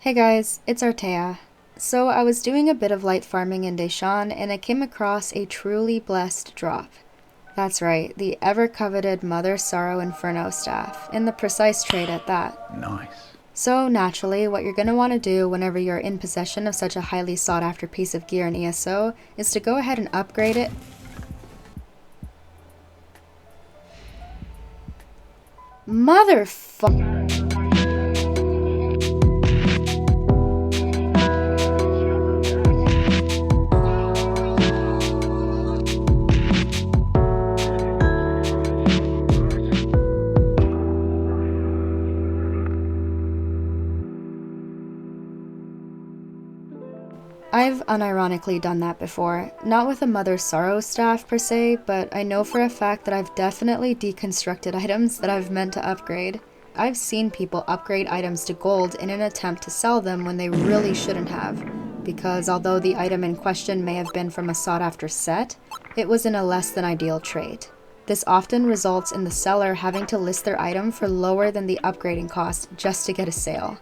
Hey guys, it's Artea. So I was doing a bit of light farming in decon and I came across a truly blessed drop. That's right, the ever-coveted Mother Sorrow Inferno staff, in the precise trade at that. Nice. So naturally, what you're going to want to do whenever you're in possession of such a highly sought-after piece of gear in ESO is to go ahead and upgrade it. Motherfucker! I've unironically done that before, not with a Mother Sorrow staff per se, but I know for a fact that I've definitely deconstructed items that I've meant to upgrade. I've seen people upgrade items to gold in an attempt to sell them when they really shouldn't have, because although the item in question may have been from a sought-after set, it was in a less than ideal trait. This often results in the seller having to list their item for lower than the upgrading cost just to get a sale.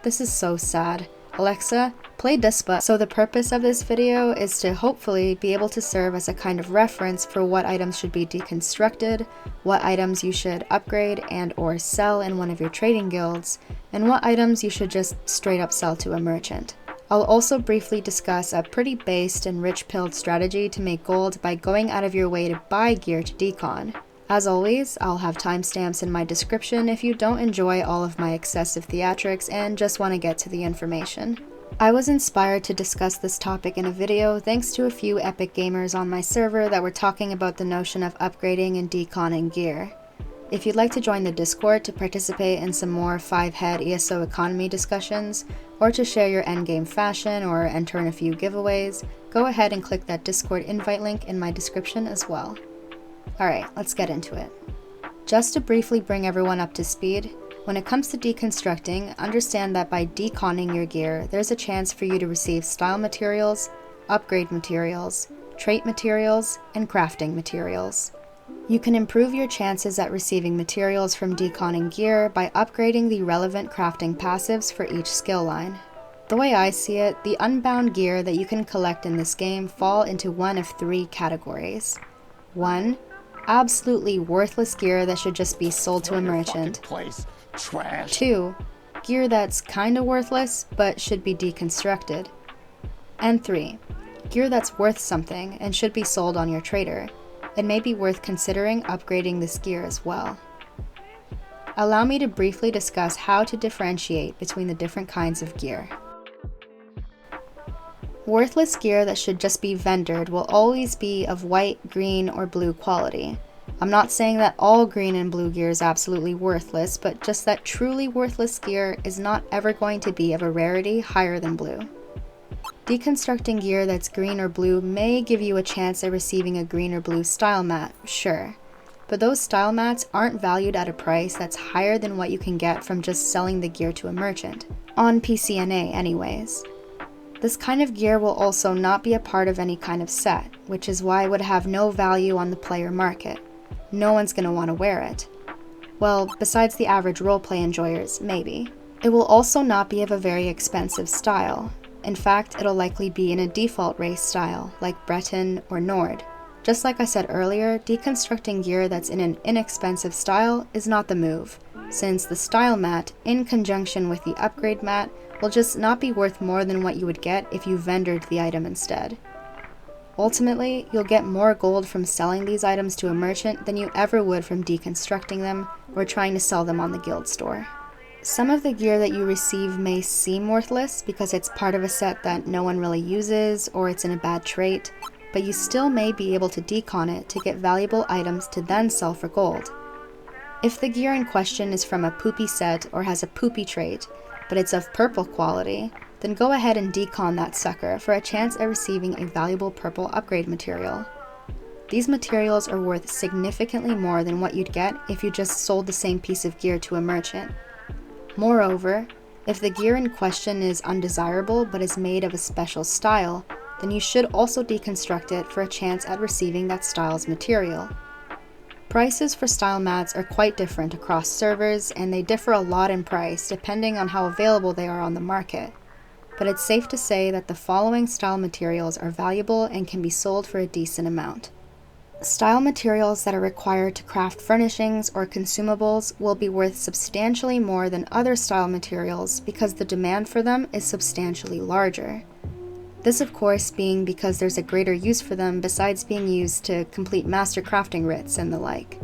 This is so sad. Alexa, play Dispa. So the purpose of this video is to hopefully be able to serve as a kind of reference for what items should be deconstructed, what items you should upgrade and or sell in one of your trading guilds, and what items you should just straight up sell to a merchant. I'll also briefly discuss a pretty based and rich-pilled strategy to make gold by going out of your way to buy gear to decon. As always, I'll have timestamps in my description if you don't enjoy all of my excessive theatrics and just want to get to the information. I was inspired to discuss this topic in a video thanks to a few epic gamers on my server that were talking about the notion of upgrading and deconning gear. If you'd like to join the Discord to participate in some more 5-head ESO economy discussions, or to share your endgame fashion or enter in a few giveaways, go ahead and click that Discord invite link in my description as well. Alright, let's get into it. Just to briefly bring everyone up to speed, when it comes to deconstructing, understand that by deconning your gear, there's a chance for you to receive style materials, upgrade materials, trait materials, and crafting materials. You can improve your chances at receiving materials from deconning gear by upgrading the relevant crafting passives for each skill line. The way I see it, the unbound gear that you can collect in this game fall into one of three categories. 1. Absolutely worthless gear that should just be sold to a merchant. 2. Gear that's kinda worthless, but should be deconstructed. And 3. Gear that's worth something and should be sold on your trader. It may be worth considering upgrading this gear as well. Allow me to briefly discuss how to differentiate between the different kinds of gear. Worthless gear that should just be vendored will always be of white, green, or blue quality. I'm not saying that all green and blue gear is absolutely worthless, but just that truly worthless gear is not ever going to be of a rarity higher than blue. Deconstructing gear that's green or blue may give you a chance at receiving a green or blue style mat, sure, but those style mats aren't valued at a price that's higher than what you can get from just selling the gear to a merchant, on PCNA anyways. This kind of gear will also not be a part of any kind of set, which is why it would have no value on the player market. No one's going to want to wear it. Well, besides the average roleplay enjoyers, maybe. It will also not be of a very expensive style. In fact, it'll likely be in a default race style, like Breton or Nord. Just like I said earlier, deconstructing gear that's in an inexpensive style is not the move, since the style mat, in conjunction with the upgrade mat, will just not be worth more than what you would get if you vendored the item instead. Ultimately, you'll get more gold from selling these items to a merchant than you ever would from deconstructing them or trying to sell them on the guild store. Some of the gear that you receive may seem worthless because it's part of a set that no one really uses or it's in a bad trait, but you still may be able to decon it to get valuable items to then sell for gold. If the gear in question is from a poopy set or has a poopy trait, but it's of purple quality, then go ahead and decon that sucker for a chance at receiving a valuable purple upgrade material. These materials are worth significantly more than what you'd get if you just sold the same piece of gear to a merchant. Moreover, if the gear in question is undesirable but is made of a special style, then you should also deconstruct it for a chance at receiving that style's material. Prices for style mats are quite different across servers, and they differ a lot in price depending on how available they are on the market. But it's safe to say that the following style materials are valuable and can be sold for a decent amount. Style materials that are required to craft furnishings or consumables will be worth substantially more than other style materials because the demand for them is substantially larger. This, of course, being because there's a greater use for them besides being used to complete master crafting writs and the like.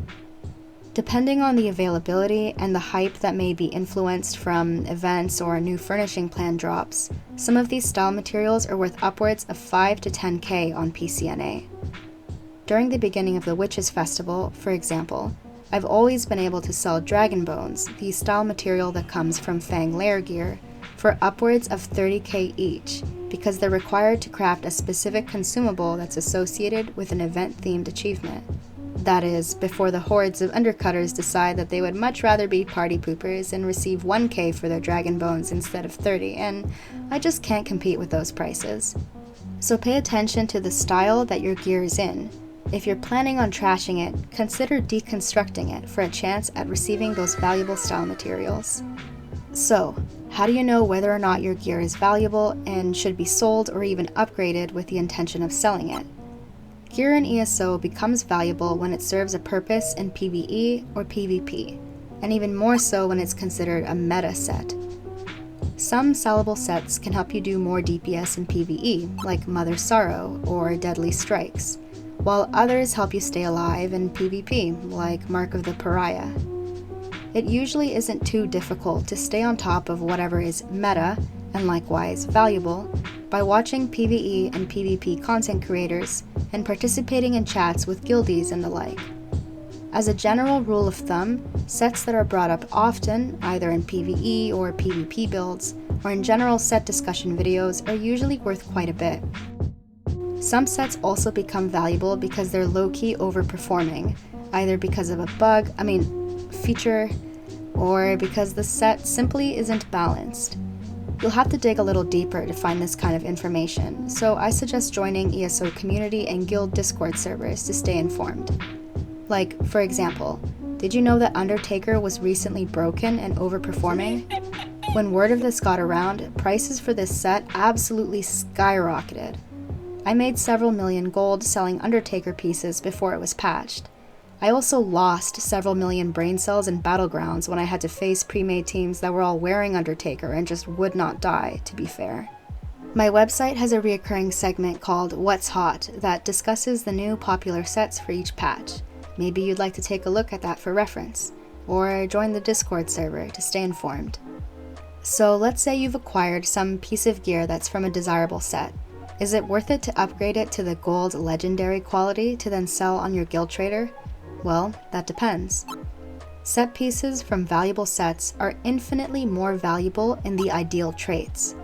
Depending on the availability and the hype that may be influenced from events or new furnishing plan drops, some of these style materials are worth upwards of 5 to 10k on PCNA. During the beginning of the Witches' Festival, for example, I've always been able to sell dragon bones, the style material that comes from Fang lair gear, for upwards of 30k each, because they're required to craft a specific consumable that's associated with an event-themed achievement. That is, before the hordes of undercutters decide that they would much rather be party poopers and receive 1k for their dragon bones instead of 30, and I just can't compete with those prices. So pay attention to the style that your gear is in. If you're planning on trashing it, consider deconstructing it for a chance at receiving those valuable style materials. So, how do you know whether or not your gear is valuable and should be sold or even upgraded with the intention of selling it? Gear in ESO becomes valuable when it serves a purpose in PvE or PvP, and even more so when it's considered a meta set. Some sellable sets can help you do more DPS in PvE, like Mother Sorrow or Deadly Strikes, while others help you stay alive in PvP, like Mark of the Pariah. It usually isn't too difficult to stay on top of whatever is meta, and likewise valuable, by watching PvE and PvP content creators and participating in chats with guildies and the like. As a general rule of thumb, sets that are brought up often, either in PvE or PvP builds, or in general set discussion videos, are usually worth quite a bit. Some sets also become valuable because they're low-key overperforming, either because of a feature, or because the set simply isn't balanced. You'll have to dig a little deeper to find this kind of information, so I suggest joining ESO community and guild Discord servers to stay informed. Like, for example, did you know that Undertaker was recently broken and overperforming? When word of this got around, prices for this set absolutely skyrocketed. I made several million gold selling Undertaker pieces before it was patched. I also lost several million brain cells in Battlegrounds when I had to face pre-made teams that were all wearing Undertaker and just would not die, to be fair. My website has a reoccurring segment called What's Hot that discusses the new popular sets for each patch. Maybe you'd like to take a look at that for reference, or join the Discord server to stay informed. So let's say you've acquired some piece of gear that's from a desirable set. Is it worth it to upgrade it to the gold legendary quality to then sell on your guild trader? Well, that depends. Set pieces from valuable sets are infinitely more valuable in the ideal traits.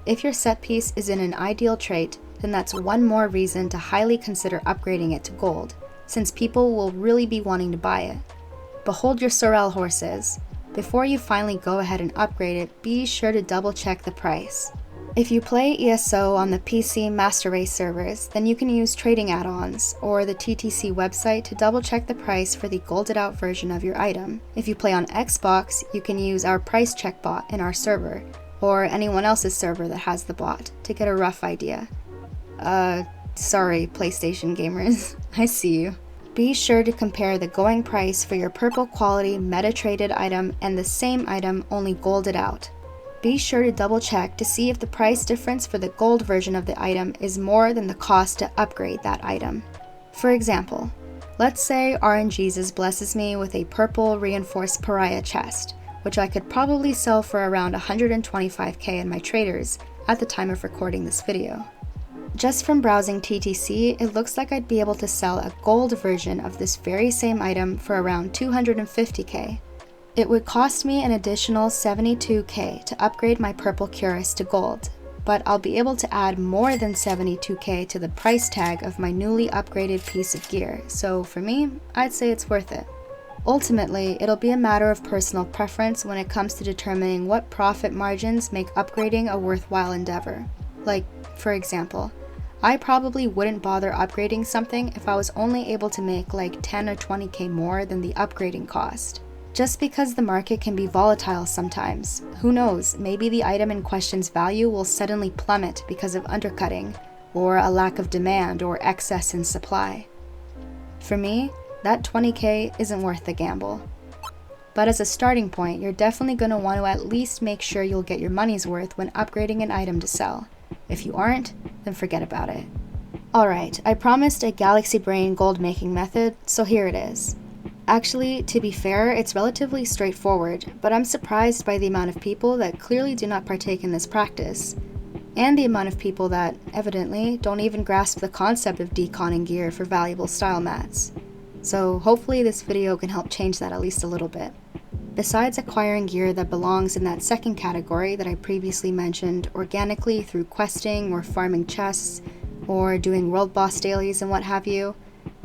If your set piece is in an ideal trait, then that's one more reason to highly consider upgrading it to gold, since people will really be wanting to buy it. But hold your sorrel horses. Before you finally go ahead and upgrade it, be sure to double check the price. If you play ESO on the PC Master Race servers, then you can use trading add-ons or the TTC website to double check the price for the golded out version of your item. If you play on Xbox, you can use our price check bot in our server, or anyone else's server that has the bot, to get a rough idea. Sorry, PlayStation gamers, I see you. Be sure to compare the going price for your purple quality meta-traded item and the same item only golded out. Be sure to double check to see if the price difference for the gold version of the item is more than the cost to upgrade that item. For example, let's say RNGesus blesses me with a purple reinforced Pariah chest, which I could probably sell for around 125k in my traders at the time of recording this video. Just from browsing TTC, it looks like I'd be able to sell a gold version of this very same item for around 250k. It would cost me an additional 72k to upgrade my purple cuirass to gold, but I'll be able to add more than 72k to the price tag of my newly upgraded piece of gear, so for me, I'd say it's worth it. Ultimately, it'll be a matter of personal preference when it comes to determining what profit margins make upgrading a worthwhile endeavor. Like, for example, I probably wouldn't bother upgrading something if I was only able to make like 10 or 20k more than the upgrading cost. Just because the market can be volatile sometimes, who knows, maybe the item in question's value will suddenly plummet because of undercutting, or a lack of demand or excess in supply. For me, that 20k isn't worth the gamble. But as a starting point, you're definitely going to want to at least make sure you'll get your money's worth when upgrading an item to sell. If you aren't, then forget about it. Alright, I promised a Galaxy Brain gold making method, so here it is. Actually, to be fair, it's relatively straightforward, but I'm surprised by the amount of people that clearly do not partake in this practice, and the amount of people that, evidently, don't even grasp the concept of deconning gear for valuable style mats. So hopefully this video can help change that at least a little bit. Besides acquiring gear that belongs in that second category that I previously mentioned organically through questing or farming chests, or doing world boss dailies and what have you,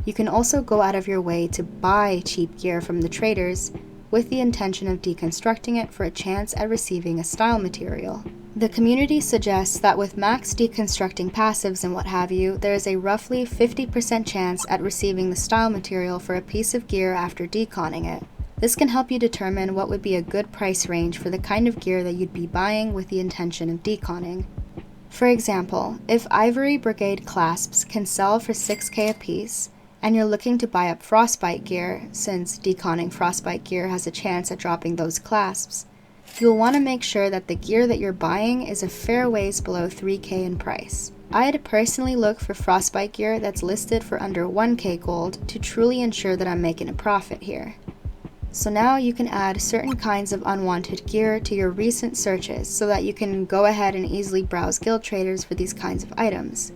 you can also go out of your way to buy cheap gear from the traders with the intention of deconstructing it for a chance at receiving a style material. The community suggests that with max deconstructing passives and what have you, there is a roughly 50% chance at receiving the style material for a piece of gear after deconning it. This can help you determine what would be a good price range for the kind of gear that you'd be buying with the intention of deconning. For example, if Ivory Brigade clasps can sell for 6k a piece, and you're looking to buy up frostbite gear, since deconning frostbite gear has a chance at dropping those clasps, you'll want to make sure that the gear that you're buying is a fair ways below 3k in price. I'd personally look for frostbite gear that's listed for under 1k gold to truly ensure that I'm making a profit here. So now you can add certain kinds of unwanted gear to your recent searches so that you can go ahead and easily browse guild traders for these kinds of items.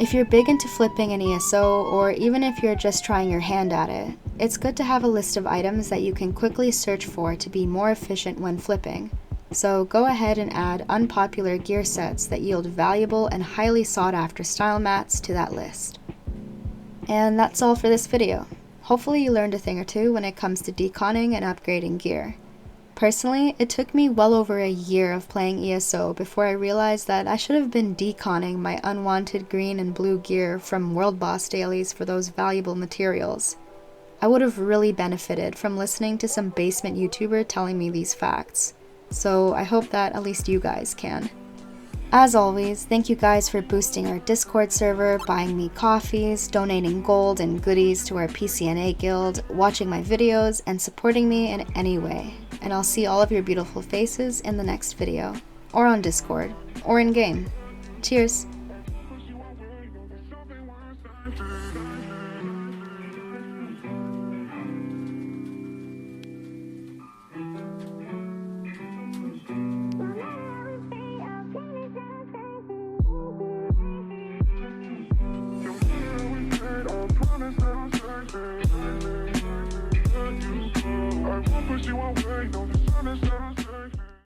If you're big into flipping an ESO, or even if you're just trying your hand at it, it's good to have a list of items that you can quickly search for to be more efficient when flipping. So go ahead and add unpopular gear sets that yield valuable and highly sought after style mats to that list. And that's all for this video. Hopefully you learned a thing or two when it comes to deconning and upgrading gear. Personally, it took me well over a year of playing ESO before I realized that I should have been deconning my unwanted green and blue gear from world boss dailies for those valuable materials. I would have really benefited from listening to some basement YouTuber telling me these facts, so I hope that at least you guys can. As always, thank you guys for boosting our Discord server, buying me coffees, donating gold and goodies to our PCNA guild, watching my videos, and supporting me in any way. And I'll see all of your beautiful faces in the next video, or on Discord, or in-game. Cheers!